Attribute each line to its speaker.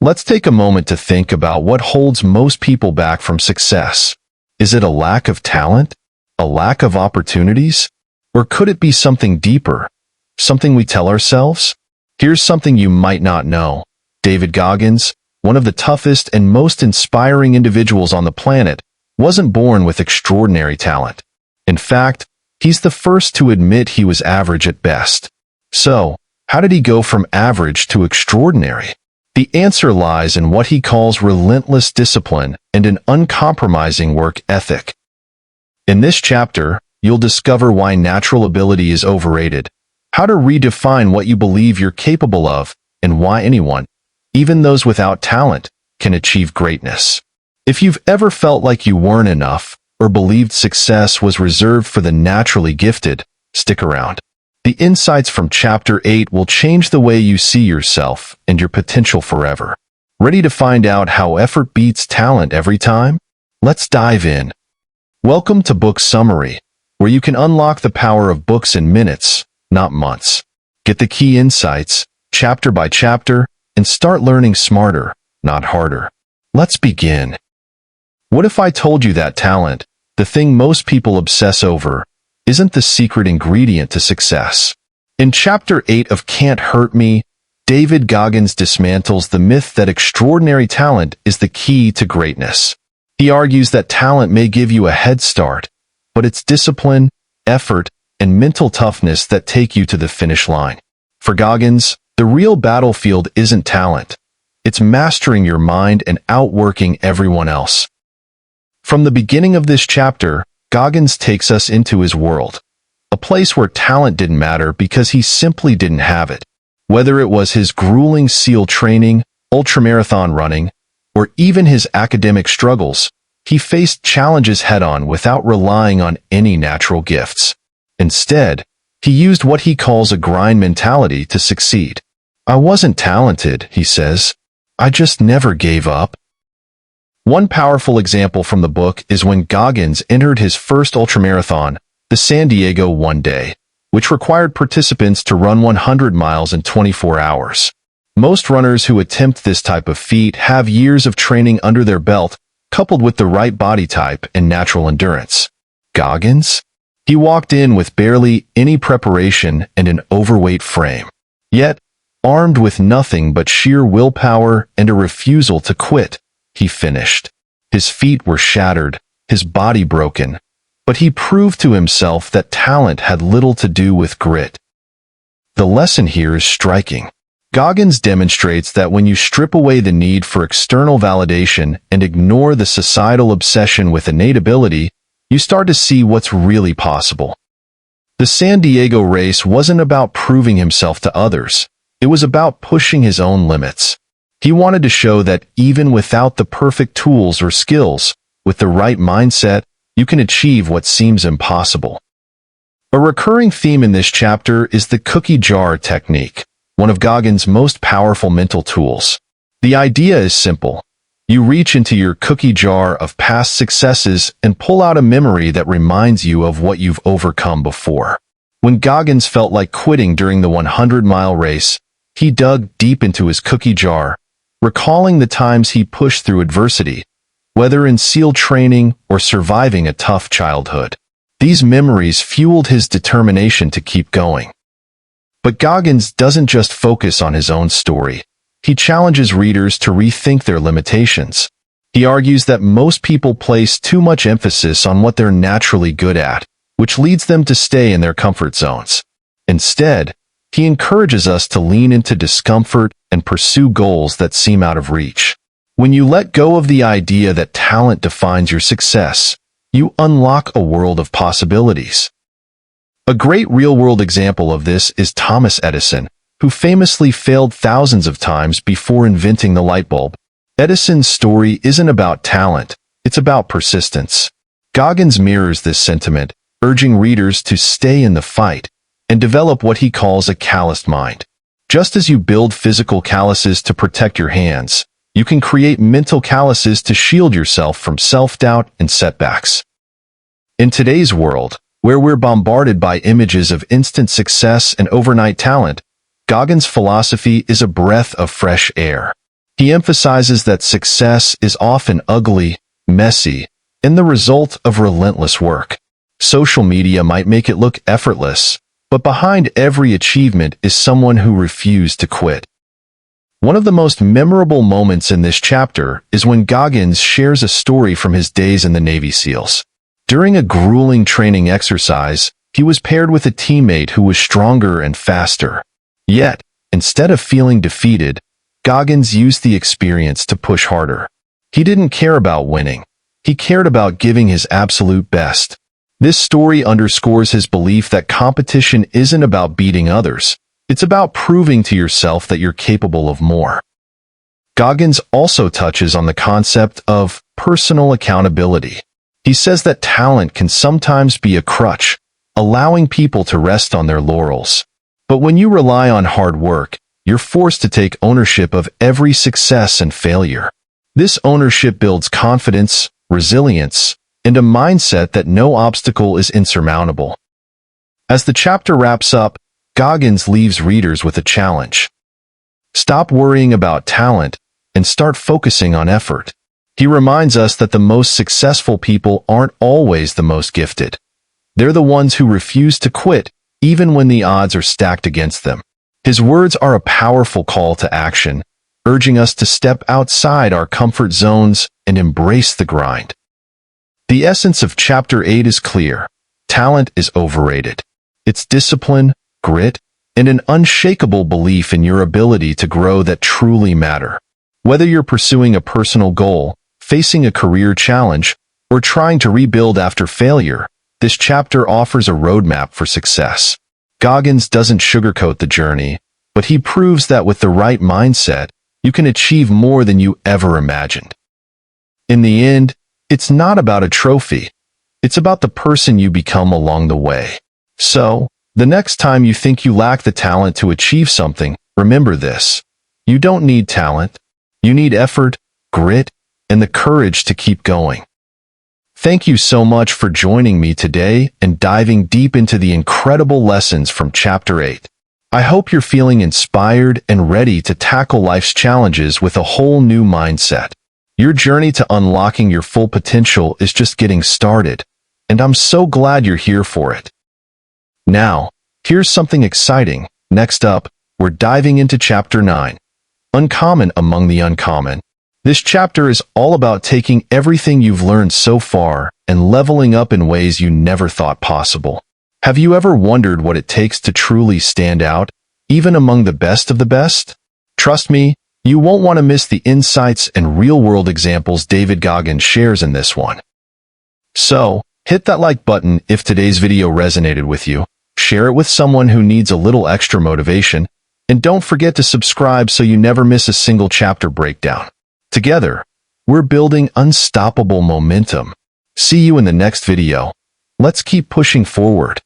Speaker 1: Let's take a moment to think about what holds most people back from success. Is it a lack of talent? A lack of opportunities? Or could it be something deeper? Something we tell ourselves? Here's something you might not know. David Goggins, one of the toughest and most inspiring individuals on the planet, wasn't born with extraordinary talent. In fact, he's the first to admit he was average at best. So, how did he go from average to extraordinary? The answer lies in what he calls relentless discipline and an uncompromising work ethic. In this chapter, you'll discover why natural ability is overrated, how to redefine what you believe you're capable of, and why anyone, even those without talent, can achieve greatness. If you've ever felt like you weren't enough, or believed success was reserved for the naturally gifted, stick around. The insights from Chapter 8 will change the way you see yourself and your potential forever. Ready to find out how effort beats talent every time? Let's dive in. Welcome to Book Summary, where you can unlock the power of books in minutes, not months. Get the key insights, chapter by chapter, and start learning smarter, not harder. Let's begin. What if I told you that talent, the thing most people obsess over, isn't the secret ingredient to success? In Chapter 8 of Can't Hurt Me, David Goggins dismantles the myth that extraordinary talent is the key to greatness. He argues that talent may give you a head start, but it's discipline, effort, and mental toughness that take you to the finish line. For Goggins, the real battlefield isn't talent. It's mastering your mind and outworking everyone else. From the beginning of this chapter, Goggins takes us into his world, a place where talent didn't matter because he simply didn't have it. Whether it was his grueling SEAL training, ultramarathon running, or even his academic struggles, he faced challenges head-on without relying on any natural gifts. Instead, he used what he calls a grind mentality to succeed. "I wasn't talented," he says. "I just never gave up." One powerful example from the book is when Goggins entered his first ultramarathon, the San Diego One Day, which required participants to run 100 miles in 24 hours. Most runners who attempt this type of feat have years of training under their belt, coupled with the right body type and natural endurance. Goggins? He walked in with barely any preparation and an overweight frame. Yet, armed with nothing but sheer willpower and a refusal to quit, he finished. His feet were shattered, his body broken, but he proved to himself that talent had little to do with grit. The lesson here is striking. Goggins demonstrates that when you strip away the need for external validation and ignore the societal obsession with innate ability, you start to see what's really possible. The San Diego race wasn't about proving himself to others. It was about pushing his own limits. He wanted to show that even without the perfect tools or skills, with the right mindset, you can achieve what seems impossible. A recurring theme in this chapter is the cookie jar technique, one of Goggins' most powerful mental tools. The idea is simple. You reach into your cookie jar of past successes and pull out a memory that reminds you of what you've overcome before. When Goggins felt like quitting during the 100-mile race, he dug deep into his cookie jar, recalling the times he pushed through adversity, whether in SEAL training or surviving a tough childhood. These memories fueled his determination to keep going. But Goggins doesn't just focus on his own story. He challenges readers to rethink their limitations. He argues that most people place too much emphasis on what they're naturally good at, which leads them to stay in their comfort zones. Instead, he encourages us to lean into discomfort and pursue goals that seem out of reach. When you let go of the idea that talent defines your success, you unlock a world of possibilities. A great real-world example of this is Thomas Edison, who famously failed thousands of times before inventing the light bulb. Edison's story isn't about talent, it's about persistence. Goggins mirrors this sentiment, urging readers to stay in the fight and develop what he calls a calloused mind. Just as you build physical calluses to protect your hands, you can create mental calluses to shield yourself from self-doubt and setbacks. In today's world, where we're bombarded by images of instant success and overnight talent, Goggins' philosophy is a breath of fresh air. He emphasizes that success is often ugly, messy, and the result of relentless work. Social media might make it look effortless, but behind every achievement is someone who refused to quit. One of the most memorable moments in this chapter is when Goggins shares a story from his days in the Navy SEALs. During a grueling training exercise, he was paired with a teammate who was stronger and faster. Yet, instead of feeling defeated, Goggins used the experience to push harder. He didn't care about winning. He cared about giving his absolute best. This story underscores his belief that competition isn't about beating others. It's about proving to yourself that you're capable of more. Goggins also touches on the concept of personal accountability. He says that talent can sometimes be a crutch, allowing people to rest on their laurels. But when you rely on hard work, you're forced to take ownership of every success and failure. This ownership builds confidence, resilience, and a mindset that no obstacle is insurmountable. As the chapter wraps up, Goggins leaves readers with a challenge. Stop worrying about talent and start focusing on effort. He reminds us that the most successful people aren't always the most gifted. They're the ones who refuse to quit, even when the odds are stacked against them. His words are a powerful call to action, urging us to step outside our comfort zones and embrace the grind. The essence of Chapter 8 is clear. Talent is overrated. It's discipline, grit, and an unshakable belief in your ability to grow that truly matter. Whether you're pursuing a personal goal, facing a career challenge, or trying to rebuild after failure, this chapter offers a roadmap for success. Goggins doesn't sugarcoat the journey, but he proves that with the right mindset, you can achieve more than you ever imagined. In the end, it's not about a trophy. It's about the person you become along the way. So, the next time you think you lack the talent to achieve something, remember this. You don't need talent. You need effort, grit, and the courage to keep going. Thank you so much for joining me today and diving deep into the incredible lessons from Chapter 8. I hope you're feeling inspired and ready to tackle life's challenges with a whole new mindset. Your journey to unlocking your full potential is just getting started, and I'm so glad you're here for it. Now, here's something exciting. Next up, we're diving into Chapter 9, Uncommon Among the Uncommon. This chapter is all about taking everything you've learned so far and leveling up in ways you never thought possible. Have you ever wondered what it takes to truly stand out, even among the best of the best? Trust me, you won't want to miss the insights and real-world examples David Goggins shares in this one. So, hit that like button if today's video resonated with you, share it with someone who needs a little extra motivation, and don't forget to subscribe so you never miss a single chapter breakdown. Together, we're building unstoppable momentum. See you in the next video. Let's keep pushing forward.